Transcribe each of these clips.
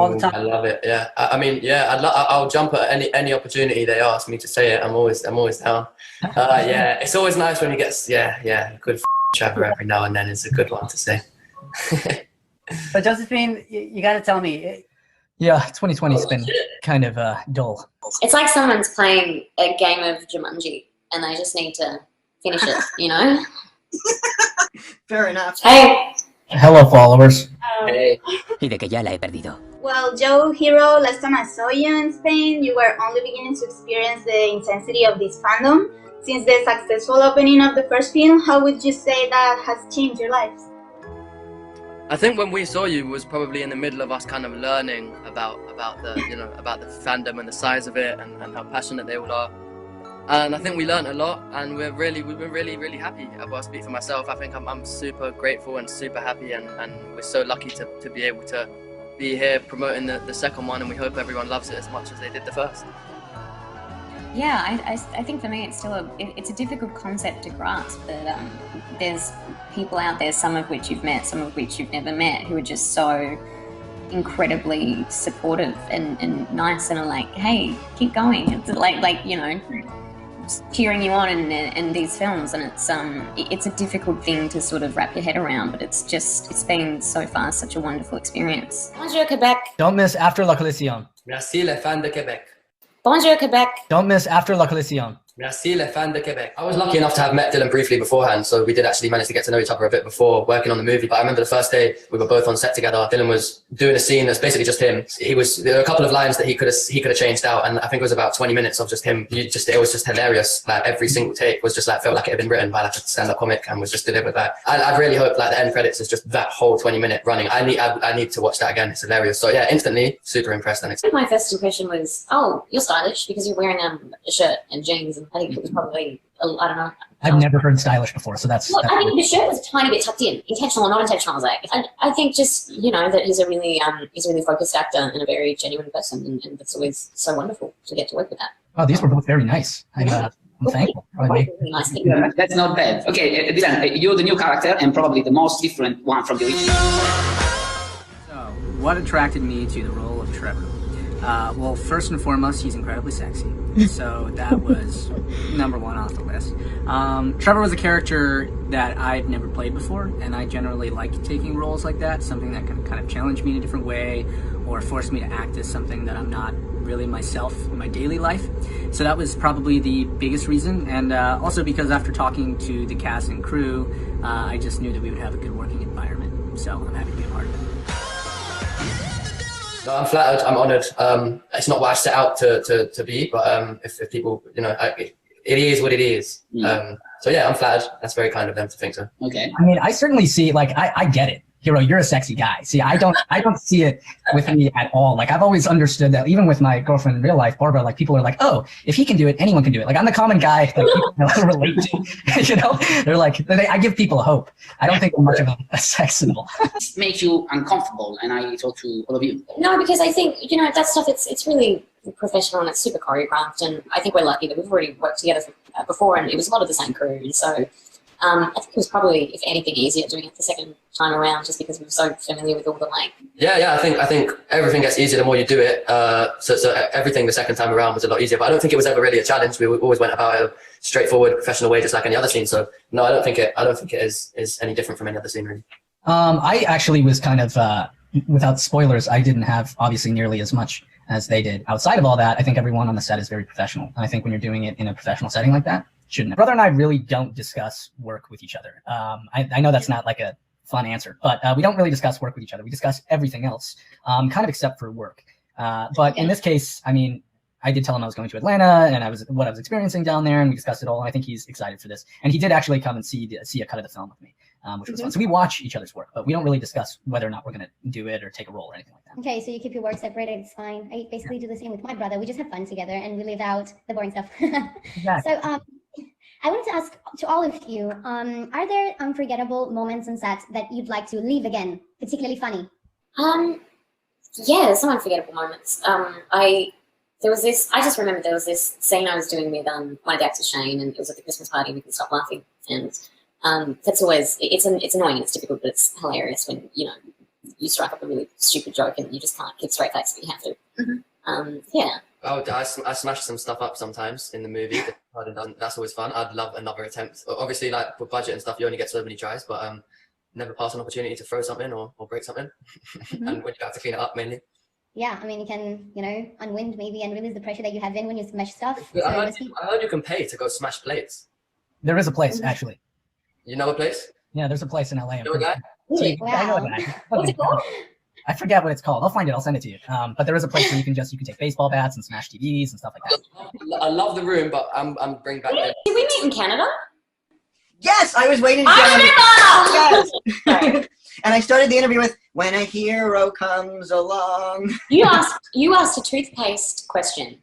all the time. I love it. Yeah, I mean, yeah, I'll jump at any opportunity they ask me to say it. I'm always down. Yeah, it's always nice when you get good Trevor every now and then is a good one to say. But Josephine, you got to tell me. Yeah, 2020's been kind of dull. It's like someone's playing a game of Jumanji and they just need to finish it, you know? Fair enough. Hey. Hello, followers. Hey. Y de que ya la he perdido. Well, Joe Hero, last time I saw you in Spain, you were only beginning to experience the intensity of this fandom. Since the successful opening of the first film, how would you say that has changed your lives? I think when we saw you was probably in the middle of us kind of learning about the fandom and the size of it and how passionate they all are. And I think we learned a lot, and we've been really happy. I'll speak for myself. I think I'm super grateful and super happy, and we're so lucky to be able to be here promoting the second one, and we hope everyone loves it as much as they did the first. Yeah, I think for me it's still it's a difficult concept to grasp, that there's people out there, some of which you've met, some of which you've never met, who are just so incredibly supportive and nice and are like, hey, keep going. It's like you know, cheering you on in these films, and it's a difficult thing to sort of wrap your head around, but it's been so far such a wonderful experience. Bonjour Quebec. Don't miss After La Collision. Merci les fans de Québec. Bonjour Quebec. Don't miss After La Collision. Merci les fans de Québec. I was lucky enough to have met Dylan briefly beforehand, so we did actually manage to get to know each other a bit before working on the movie. But I remember the first day we were both on set together. Dylan was doing a scene that's basically just him. There were a couple of lines that he could have changed out, and I think it was about 20 minutes of just him. It was just hilarious. Like every single take was just like felt like it had been written by like a stand-up comic and was just delivered. Like I really hope like the end credits is just that whole 20-minute running. I need to watch that again. It's hilarious. So yeah, instantly super impressed and excited. My first impression was, oh, you're stylish because you're wearing a shirt and jeans, and I think it was probably, I don't know. I've never heard stylish before, so that's... Look, I think the shirt was a tiny bit tucked in, intentional or not intentional. I was like, I think just, you know, that he's a really focused actor and a very genuine person, and it's always so wonderful to get to work with that. Oh, these were both very nice. I'm thankful. Really nice. That's not bad. Okay, Dylan, you're the new character and probably the most different one from the original. So, what attracted me to the role of Trevor? Well, first and foremost, he's incredibly sexy. So that was number one off the list. Trevor was a character that I'd never played before, and I generally like taking roles like that, something that can kind of challenge me in a different way or force me to act as something that I'm not really myself in my daily life. So that was probably the biggest reason, and also because after talking to the cast and crew, I just knew that we would have a good working environment. So I'm happy to be a part of it. No, I'm flattered. I'm honoured. It's not what I set out to be, but if people, you know, it is what it is. So yeah, I'm flattered. That's very kind of them to think so. Okay. I mean, I certainly see, like, I get it. Hero, you're a sexy guy. See, I don't see it with me at all. Like, I've always understood that even with my girlfriend in real life, Barbara, like, people are like, oh, if he can do it, anyone can do it. Like, I'm the common guy that people relate to, you know? They're like, I give people hope. I don't think I'm much of a sex symbol. It makes you uncomfortable, and I talk to all of you. No, because I think, you know, that stuff, it's really professional and it's super choreographed, and I think we're lucky that we've already worked together before, and it was a lot of the same crew, so I think it was probably, if anything, easier doing it the second time around, just because we were so familiar with all the like. Yeah. I think everything gets easier the more you do it. So everything the second time around was a lot easier. But I don't think it was ever really a challenge. We always went about it a straightforward, professional way, just like any other scene. So no, I don't think it is any different from any other scene really. I actually was kind of without spoilers. I didn't have obviously nearly as much as they did. Outside of all that, I think everyone on the set is very professional. And I think when you're doing it in a professional setting like that, shouldn't. Brother and I really don't discuss work with each other. I know that's not like a fun answer, but we don't really discuss work with each other. We discuss everything else, kind of except for work. But in this case, I mean, I did tell him I was going to Atlanta and what I was experiencing down there, and we discussed it all. And I think he's excited for this. And he did actually come and see a cut of the film with me, which was fun. So we watch each other's work, but we don't really discuss whether or not we're going to do it or take a role or anything like that. Okay, so you keep your work separated. It's fine. I basically do the same with my brother. We just have fun together and we leave out the boring stuff. Exactly. So I wanted to ask to all of you, are there unforgettable moments on set that you'd like to leave again, particularly funny? Yeah, there's some unforgettable moments. I just remember there was this scene I was doing with one of the actors, Shane, and it was at the Christmas party. We couldn't stop laughing, and that's always it's annoying and it's difficult, but it's hilarious when you know you strike up a really stupid joke and you just can't keep straight face, but you have to. Yeah. Oh, I smash some stuff up sometimes in the movie. That's always fun. I'd love another attempt. Obviously, like with budget and stuff, you only get so many tries, but never pass an opportunity to throw something or break something. And when you have to clean it up, mainly. Yeah, I mean, you can, unwind maybe and release the pressure that you have in when you smash stuff. I heard you can pay to go smash plates. There is a place, actually. You know a place? Yeah, there's a place in LA. You know a guy? I know a guy. What's it called? I forget what it's called. I'll find it. I'll send it to you. But there is a place where you can take baseball bats and smash TVs and stuff like that. I love the room, but I'm bringing back. Did we meet in Canada? Yes, I was waiting. I remember. Yes. And I started the interview with "When a hero comes along." You asked a toothpaste question.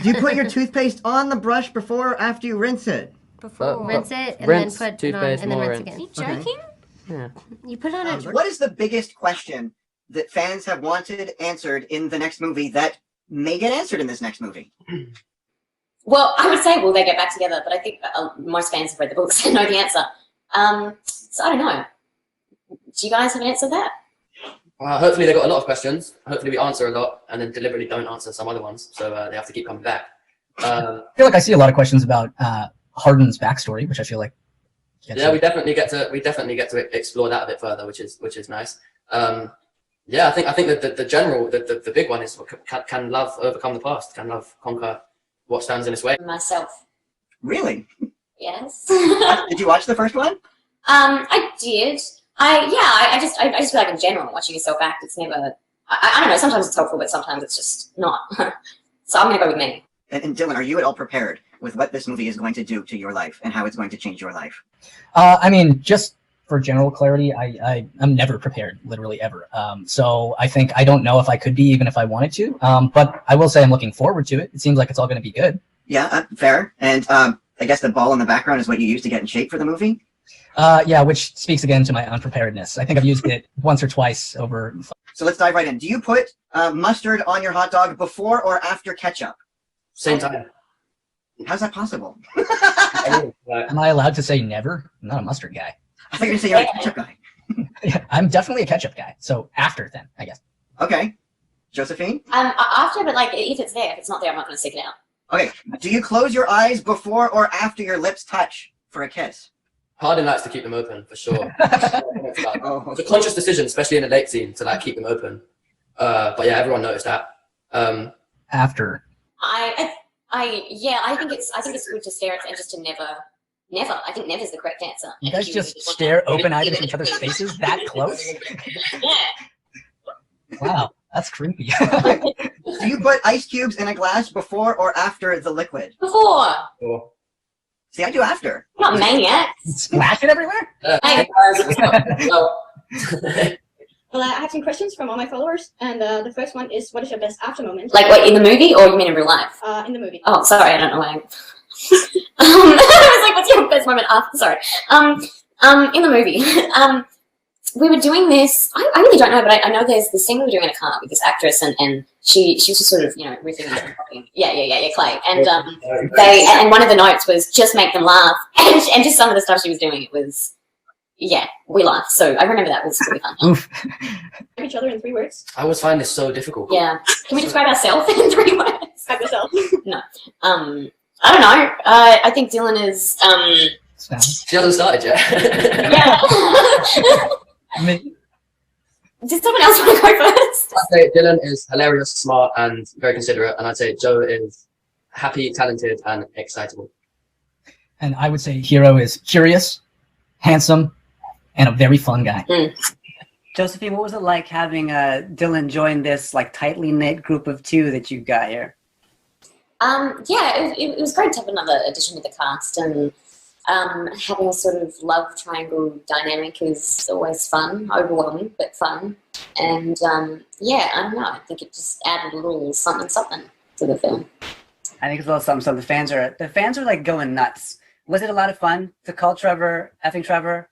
Do you put your toothpaste on the brush before or after you rinse it? Before. Rinse it and rinse, then put toothpaste, it on and then more rinse rinse. again. Are you joking? Yeah. You put it on a What is the biggest question that fans have wanted answered in the next movie that may get answered in this next movie? Well, I would say, will they get back together? But I think most fans have read the books and know the answer. So I don't know. Do you guys have an answer to that? Hopefully they got a lot of questions. Hopefully we answer a lot and then deliberately don't answer some other ones. So they have to keep coming back. I feel like I see a lot of questions about Harden's backstory, which I feel like. Yeah, we definitely get to explore that a bit further, which is nice. Yeah, I think that the big one is can love overcome the past? Can love conquer what stands in its way? Myself. Really? Yes. Did you watch the first one? I did. I just feel like in general, watching yourself act, it's never. I don't know. Sometimes it's helpful, but sometimes it's just not. So I'm gonna go with me. And Dylan, are you at all prepared with what this movie is going to do to your life and how it's going to change your life? I mean, just for general clarity, I'm never prepared, literally ever. So I think I don't know if I could be, even if I wanted to. But I will say I'm looking forward to it. It seems like it's all going to be good. Yeah, fair. And I guess the ball in the background is what you used to get in shape for the movie? Yeah, which speaks again to my unpreparedness. I think I've used it once or twice over. So let's dive right in. Do you put mustard on your hot dog before or after ketchup? Same time. How's that possible? Am I allowed to say never? I'm not a mustard guy. I thought you were going to say you're a ketchup guy. Yeah, I'm definitely a ketchup guy. So after then, I guess. Okay. Josephine? After, but like if it's there, if it's not there, I'm not going to stick it out. Okay. Do you close your eyes before or after your lips touch for a kiss? Harden likes to keep them open for sure. It's a conscious decision, especially in a late scene, to like keep them open. But yeah, everyone noticed that. After. I think it's good to stare at it and just to never. I think never is the correct answer. You guys just stare open-eyed into each other's faces that close? Yeah. Wow, that's creepy. Do you put ice cubes in a glass before or after the liquid? Before. Cool. See, I do after. I'm not maniac. Splash it everywhere? Well, I have some questions from all my followers, and the first one is, what is your best after moment? Like what, in the movie, or you mean in real life? In the movie. Oh, sorry, I don't know why. I was like, what's your best moment after? Sorry. In the movie, we were doing this. I really don't know, but I know there's this thing we were doing in a car with this actress, and she was just sort of riffing and talking. Yeah, Clay. And and one of the notes was just make them laugh, and just some of the stuff she was doing, it was. Yeah, we laughed. So I remember that was really fun. Oof. Each other in 3 words. I always find this so difficult. Yeah. Can we describe ourselves in 3 words? Describe yourself. No. I don't know. I think Dylan is. She hasn't started yet. Yeah. Did someone else want to go first? I'd say Dylan is hilarious, smart, and very considerate, and I'd say Joe is happy, talented, and excitable. And I would say Hero is curious, handsome, and a very fun guy. Josephine, what was it like having Dylan join this like tightly knit group of 2 that you got here? Yeah, it was great to have another addition to the cast, and having a sort of love triangle dynamic is always fun, overwhelming, but fun. And yeah, I don't know, I think it just added a little something to the film. I think it's a little something. So the fans are like going nuts. Was it a lot of fun to call Trevor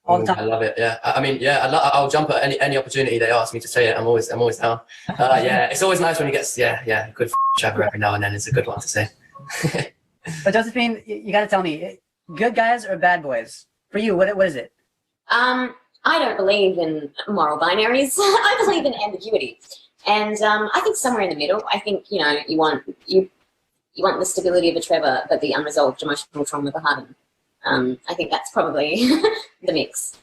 all the time? I love it. Yeah, I mean, yeah, I'll jump at any opportunity they ask me to say it. I'm always down. Yeah, it's always nice when he gets good Trevor every now and then. It's a good one to say. But Josephine, you got to tell me, good guys or bad boys for you? What is it? I don't believe in moral binaries. I believe in ambiguity. And I think somewhere in the middle, I think, you know, you want the stability of a Trevor, but the unresolved emotional trauma of a Harden. I think that's probably the mix.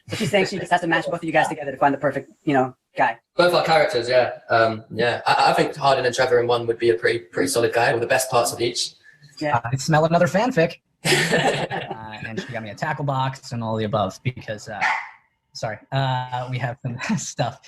So she's saying she just has to match both of you guys together to find the perfect, you know, guy. Both our characters, yeah. I think Harden and Trevor in one would be a pretty solid guy with the best parts of each. Yeah. I smell another fanfic. And she got me a tackle box and all the above because, we have some stuff.